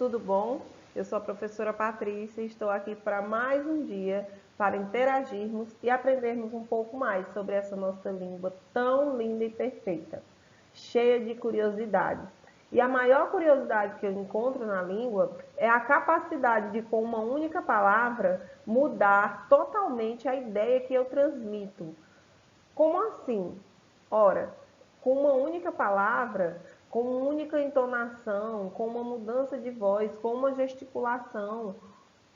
tudo bom? Eu sou a professora Patrícia e estou aqui para mais um dia para interagirmos e aprendermos um pouco mais sobre essa nossa língua tão linda e perfeita, cheia de curiosidades. E a maior curiosidade que eu encontro na língua é a capacidade de, com uma única palavra, mudar totalmente a ideia que eu transmito. Como assim? Ora, com uma única palavra, com uma única entonação, com uma mudança de voz, com uma gesticulação,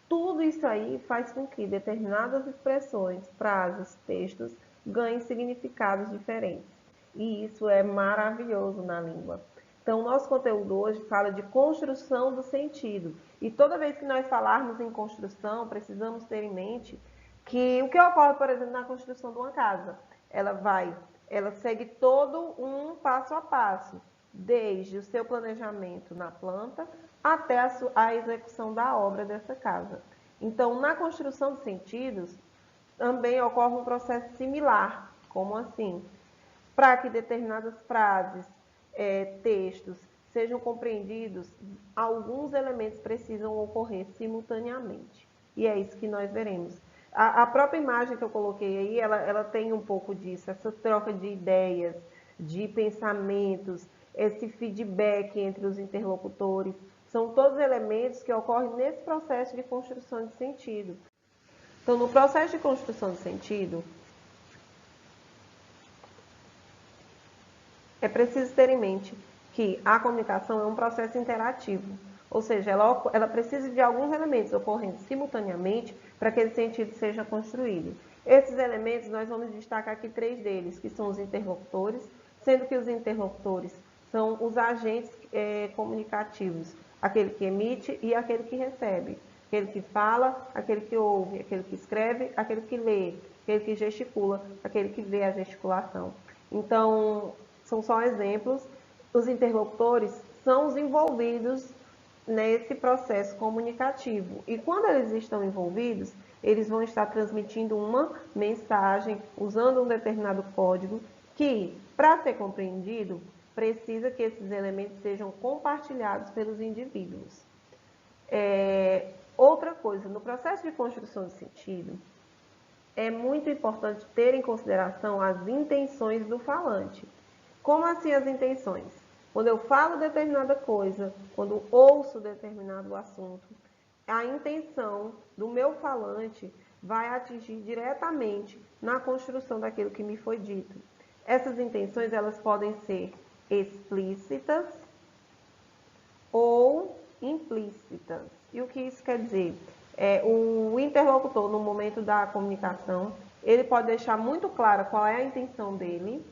tudo isso aí faz com que determinadas expressões, frases, textos ganhem significados diferentes. E isso é maravilhoso na língua. Então, o nosso conteúdo hoje fala de construção do sentido. E toda vez que nós falarmos em construção, precisamos ter em mente que o que ocorre, por exemplo, na construção de uma casa, ela segue todo um passo a passo, desde o seu planejamento na planta até a execução da obra dessa casa. Então, na construção de sentidos, também ocorre um processo similar. Como assim? Para que determinadas frases, textos, sejam compreendidos, alguns elementos precisam ocorrer simultaneamente. E é isso que nós veremos. A própria imagem que eu coloquei aí, ela tem um pouco disso, essa troca de ideias, de pensamentos, esse feedback entre os interlocutores, são todos elementos que ocorrem nesse processo de construção de sentido. Então, no processo de construção de sentido, é preciso ter em mente que a comunicação é um processo interativo, ou seja, ela precisa de alguns elementos ocorrendo simultaneamente para que esse sentido seja construído. Esses elementos, nós vamos destacar aqui 3 deles, que são os interlocutores, sendo que os interlocutores são os agentes comunicativos, aquele que emite e aquele que recebe, aquele que fala, aquele que ouve, aquele que escreve, aquele que lê, aquele que gesticula, aquele que vê a gesticulação. Então, são só exemplos. Os interlocutores são os envolvidos nesse processo comunicativo. E quando eles estão envolvidos, eles vão estar transmitindo uma mensagem, usando um determinado código, que, para ser compreendido, precisa que esses elementos sejam compartilhados pelos indivíduos. Outra coisa, no processo de construção de sentido, é muito importante ter em consideração as intenções do falante. Como assim as intenções? Quando eu falo determinada coisa, quando ouço determinado assunto, a intenção do meu falante vai atingir diretamente na construção daquilo que me foi dito. Essas intenções, elas podem ser explícitas ou implícitas. E o que isso quer dizer? O interlocutor, no momento da comunicação, ele pode deixar muito clara qual é a intenção dele,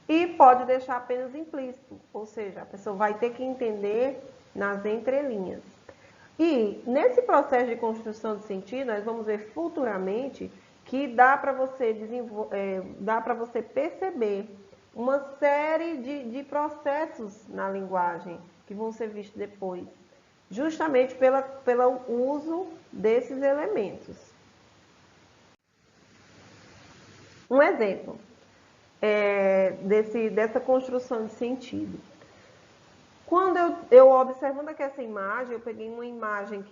e pode deixar apenas implícito, ou seja, a pessoa vai ter que entender nas entrelinhas. E nesse processo de construção de sentido, nós vamos ver futuramente que dá para você perceber uma série de processos na linguagem que vão ser vistos depois, justamente pelo uso desses elementos. Um exemplo dessa construção de sentido. Quando eu observando aqui essa imagem, eu peguei uma imagem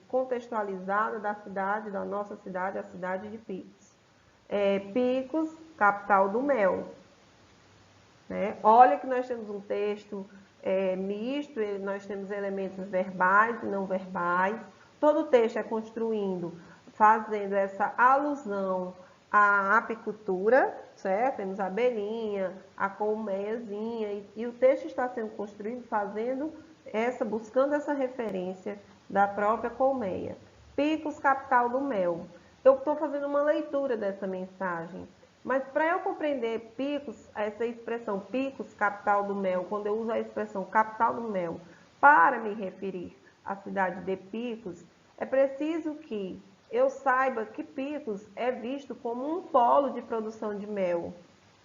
contextualizada da nossa cidade, a cidade de Picos. Picos, capital do mel. Né? Olha que nós temos um texto misto, nós temos elementos verbais e não verbais. Todo o texto é fazendo essa alusão à apicultura, certo? Temos a abelhinha, a colmeiazinha, e o texto está sendo construído buscando essa referência da própria colmeia. Picos, capital do mel. Eu estou fazendo uma leitura dessa mensagem, mas para eu compreender Picos, essa expressão Picos, capital do mel, quando eu uso a expressão capital do mel para me referir à cidade de Picos, é preciso que eu saiba que Picos é visto como um polo de produção de mel,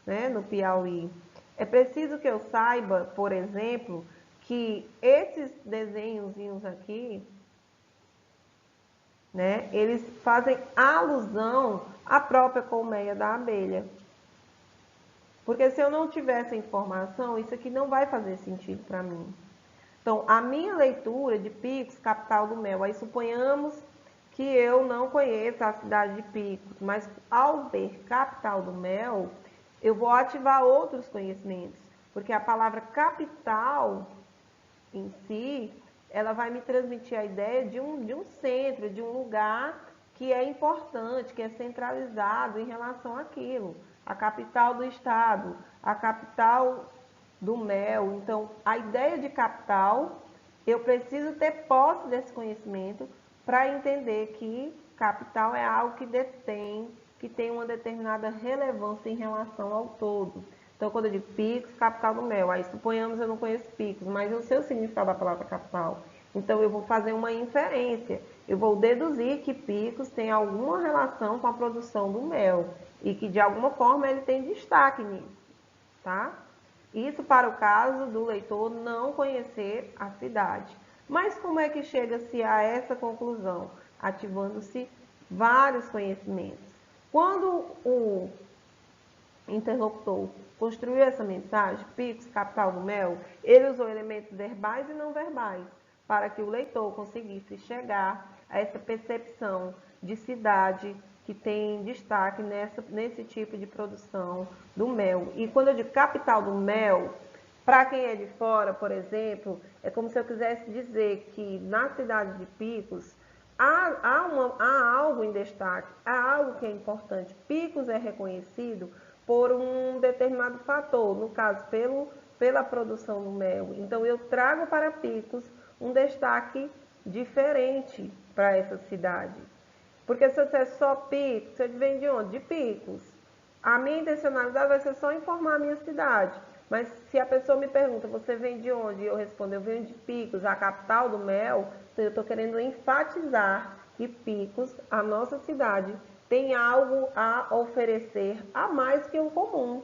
né, no Piauí. É preciso que eu saiba, por exemplo, que esses desenhozinhos aqui, né, eles fazem alusão à própria colmeia da abelha. Porque se eu não tiver essa informação, isso aqui não vai fazer sentido para mim. Então, a minha leitura de Picos, capital do mel, aí suponhamos que eu não conheça a cidade de Picos, mas ao ver capital do mel, eu vou ativar outros conhecimentos, porque a palavra capital em si, ela vai me transmitir a ideia de um centro, de um lugar que é importante, que é centralizado em relação àquilo. A capital do estado, a capital do mel. Então, a ideia de capital, eu preciso ter posse desse conhecimento para entender que capital é algo que detém, que tem uma determinada relevância em relação ao todo. Então, quando eu digo Picos, capital do mel, aí suponhamos eu não conheço Picos, mas eu sei o significado da palavra capital. Então, eu vou fazer uma inferência. Eu vou deduzir que Picos tem alguma relação com a produção do mel e que, de alguma forma, ele tem destaque nisso, tá? Isso para o caso do leitor não conhecer a cidade. Mas como é que chega-se a essa conclusão? Ativando-se vários conhecimentos. Quando o interlocutor construiu essa mensagem, Picos, capital do mel, ele usou elementos verbais e não verbais, para que o leitor conseguisse chegar a essa percepção de cidade que tem destaque nesse tipo de produção do mel. E quando eu digo capital do mel, para quem é de fora, por exemplo, é como se eu quisesse dizer que na cidade de Picos há algo em destaque, há algo que é importante. Picos é reconhecido por um determinado fator, no caso, pela produção do mel. Então, eu trago para Picos um destaque diferente para essa cidade. Porque se eu disser só Picos, você vem de onde? De Picos. A minha intencionalidade vai ser só informar a minha cidade. Mas se a pessoa me pergunta, você vem de onde? E eu respondo, eu venho de Picos, a capital do mel. Então, eu estou querendo enfatizar que Picos, a nossa cidade, tem algo a oferecer a mais que o comum.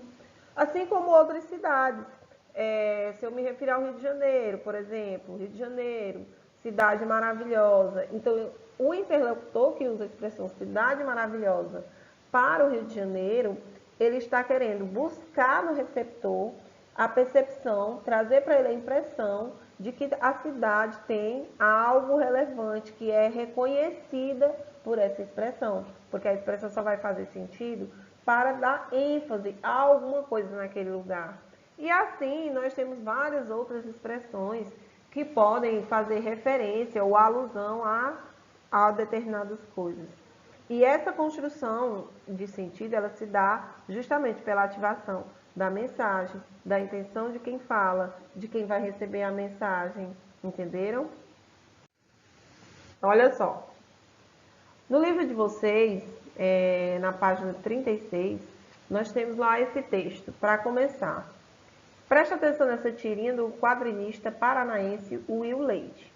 Assim como outras cidades. Se eu me referir ao Rio de Janeiro, por exemplo, Rio de Janeiro, cidade maravilhosa. Então, o interlocutor que usa a expressão cidade maravilhosa para o Rio de Janeiro, ele está querendo buscar no receptor a percepção, trazer para ele a impressão de que a cidade tem algo relevante, que é reconhecida por essa expressão, porque a expressão só vai fazer sentido para dar ênfase a alguma coisa naquele lugar. E assim, nós temos várias outras expressões que podem fazer referência ou alusão a determinadas coisas. E essa construção de sentido, ela se dá justamente pela ativação da mensagem, da intenção de quem fala, de quem vai receber a mensagem, entenderam? Olha só, no livro de vocês, na página 36, nós temos lá esse texto, para começar. Preste atenção nessa tirinha do quadrinista paranaense Will Leite.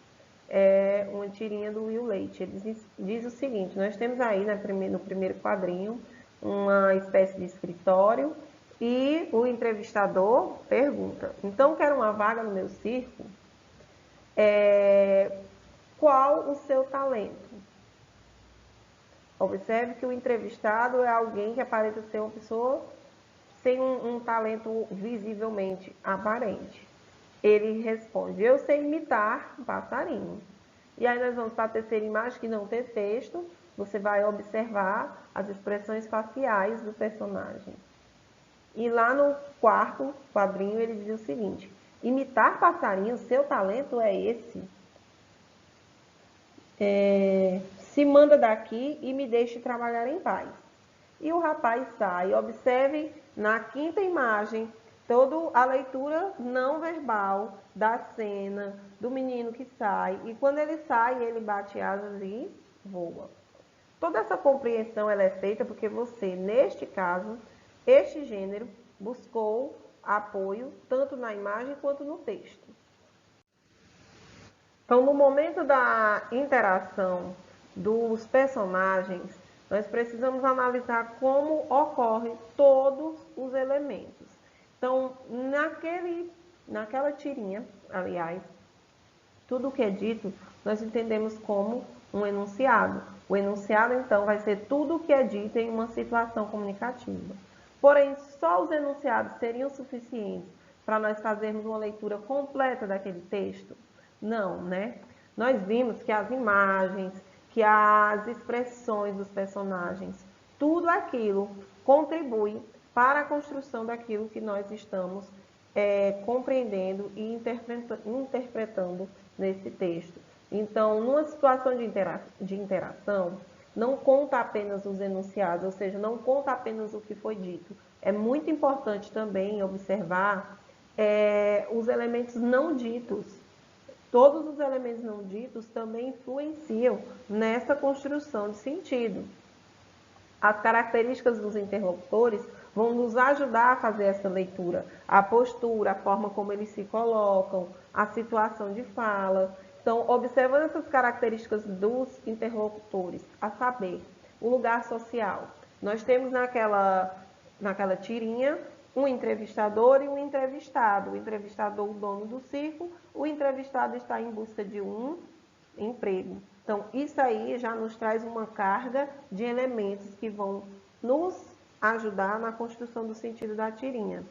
É uma tirinha do Will Leite. Ele diz o seguinte, nós temos aí no primeiro quadrinho uma espécie de escritório e o entrevistador pergunta, então quero uma vaga no meu circo? Qual o seu talento? Observe que o entrevistado é alguém que aparenta ser uma pessoa sem um talento visivelmente aparente. Ele responde, eu sei imitar um passarinho. E aí nós vamos para a terceira imagem, que não tem texto, você vai observar as expressões faciais do personagem. E lá no quarto quadrinho ele diz o seguinte, imitar passarinho, seu talento é esse? Se manda daqui e me deixe trabalhar em paz. E o rapaz sai. Observem na quinta imagem toda a leitura não verbal da cena do menino que sai. E quando ele sai, ele bate asas e voa. Toda essa compreensão ela é feita porque você, neste caso, este gênero buscou apoio tanto na imagem quanto no texto. Então, no momento da interação dos personagens, nós precisamos analisar como ocorrem todos os elementos. Então, naquela tirinha, aliás, tudo o que é dito, nós entendemos como um enunciado. O enunciado, então, vai ser tudo o que é dito em uma situação comunicativa. Porém, só os enunciados seriam suficientes para nós fazermos uma leitura completa daquele texto? Não, né? Nós vimos que as imagens, que as expressões dos personagens, tudo aquilo contribui para a construção daquilo que nós estamos compreendendo e interpretando nesse texto. Então, numa situação de interação, não conta apenas os enunciados, ou seja, não conta apenas o que foi dito. É muito importante também observar os elementos não ditos. Todos os elementos não ditos também influenciam nessa construção de sentido. As características dos interlocutores vão nos ajudar a fazer essa leitura. A postura, a forma como eles se colocam, a situação de fala. Então, observando essas características dos interlocutores, a saber, o lugar social. Nós temos naquela tirinha um entrevistador e um entrevistado. O entrevistador, o dono do circo, o entrevistado está em busca de um emprego. Então, isso aí já nos traz uma carga de elementos que vão nos ajudar na construção do sentido da tirinha.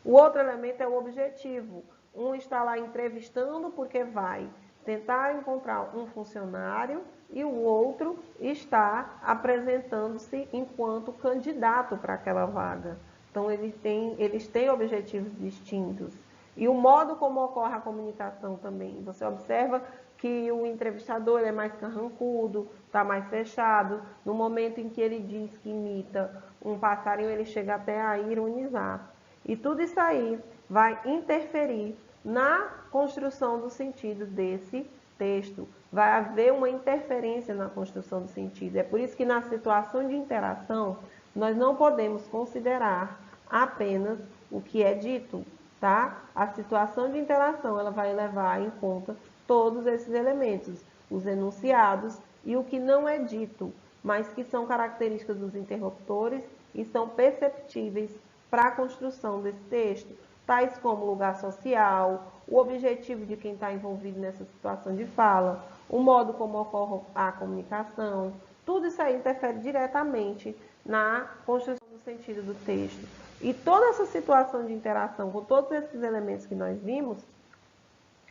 O outro elemento é o objetivo. Um está lá entrevistando porque vai tentar encontrar um funcionário e o outro está apresentando-se enquanto candidato para aquela vaga. Então, eles têm objetivos distintos. E o modo como ocorre a comunicação também. Você observa que o entrevistador é mais carrancudo, está mais fechado. No momento em que ele diz que imita um passarinho, ele chega até a ironizar. E tudo isso aí vai interferir na construção do sentido desse texto. Vai haver uma interferência na construção do sentido. É por isso que na situação de interação, nós não podemos considerar apenas o que é dito, tá? A situação de interação, ela vai levar em conta todos esses elementos, os enunciados e o que não é dito, mas que são características dos interlocutores e são perceptíveis para a construção desse texto, tais como o lugar social, o objetivo de quem está envolvido nessa situação de fala, o modo como ocorre a comunicação, tudo isso aí interfere diretamente na construção do sentido do texto. E toda essa situação de interação com todos esses elementos que nós vimos,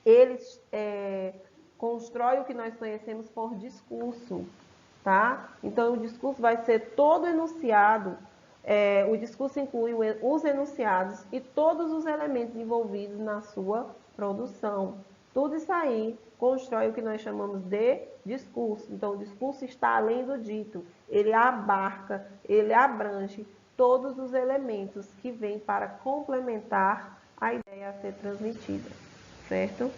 eles constroem o que nós conhecemos por discurso, tá? Então, o discurso vai ser todo enunciado, o discurso inclui os enunciados e todos os elementos envolvidos na sua produção. Tudo isso aí constrói o que nós chamamos de discurso. Então, o discurso está além do dito, ele abarca, ele abrange todos os elementos que vêm para complementar a ideia a ser transmitida, certo?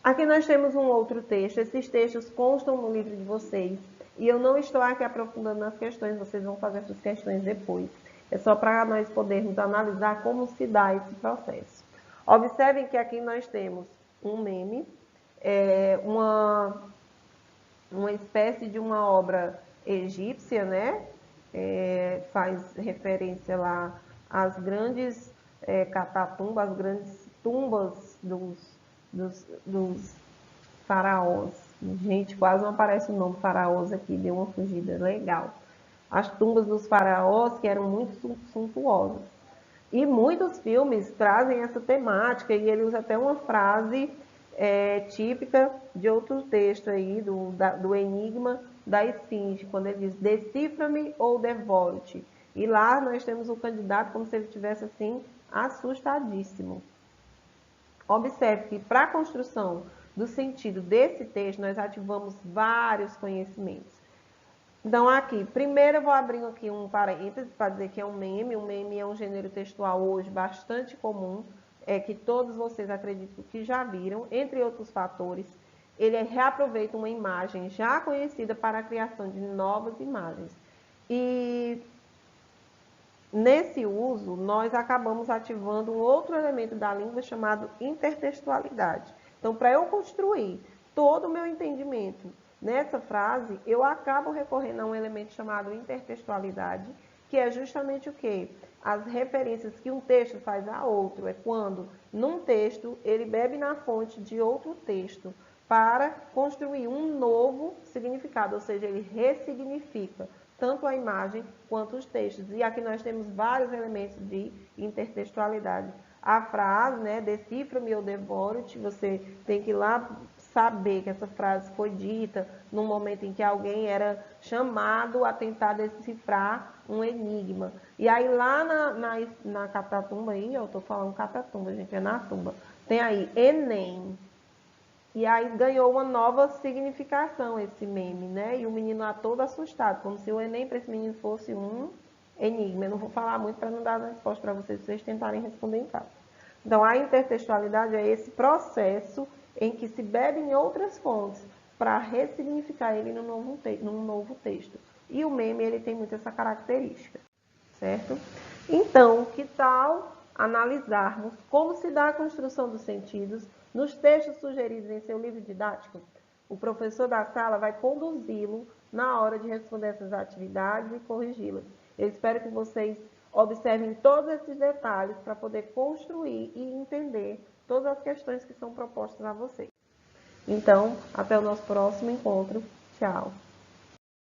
Aqui nós temos um outro texto, esses textos constam no livro de vocês, e eu não estou aqui aprofundando nas questões, vocês vão fazer essas questões depois. É só para nós podermos analisar como se dá esse processo. Observem que aqui nós temos um meme, uma espécie de uma obra egípcia, né? Faz referência lá às grandes catatumbas, às grandes tumbas dos faraós. Gente, quase não aparece o nome faraós aqui, deu uma fugida legal. As tumbas dos faraós que eram muito suntuosas. E muitos filmes trazem essa temática e ele usa até uma frase típica de outro texto aí, do Enigma da Esfinge, quando ele diz, decifra-me ou devoro-te. E lá nós temos o candidato como se ele estivesse assim, assustadíssimo. Observe que para a construção do sentido desse texto, nós ativamos vários conhecimentos. Então, aqui, primeiro eu vou abrir aqui um parênteses para dizer que é um meme. O meme é um gênero textual hoje bastante comum, que todos vocês acredito que já viram, entre outros fatores. Ele reaproveita uma imagem já conhecida para a criação de novas imagens. E nesse uso, nós acabamos ativando um outro elemento da língua chamado intertextualidade. Então, para eu construir todo o meu entendimento nessa frase, eu acabo recorrendo a um elemento chamado intertextualidade, que é justamente o quê? As referências que um texto faz a outro. É quando, num texto, ele bebe na fonte de outro texto para construir um novo significado, ou seja, ele ressignifica tanto a imagem quanto os textos. E aqui nós temos vários elementos de intertextualidade a frase, né, decifra-me ou devoro-te, você tem que ir lá saber que essa frase foi dita no momento em que alguém era chamado a tentar decifrar um enigma. E aí lá na Catatumba, aí, eu tô falando Catatumba, gente, é na tumba, tem aí Enem. E aí ganhou uma nova significação esse meme, né? E o menino lá todo assustado, como se o Enem para esse menino fosse um enigma. Eu não vou falar muito para não dar a resposta para vocês tentarem responder em casa. Então, a intertextualidade é esse processo em que se bebe em outras fontes para ressignificar ele num novo texto. E o meme, ele tem muito essa característica, certo? Então, que tal analisarmos como se dá a construção dos sentidos nos textos sugeridos em seu livro didático? O professor da sala vai conduzi-lo na hora de responder essas atividades e corrigi-las. Eu espero que vocês observem todos esses detalhes para poder construir e entender todas as questões que são propostas a vocês. Então, até o nosso próximo encontro. Tchau!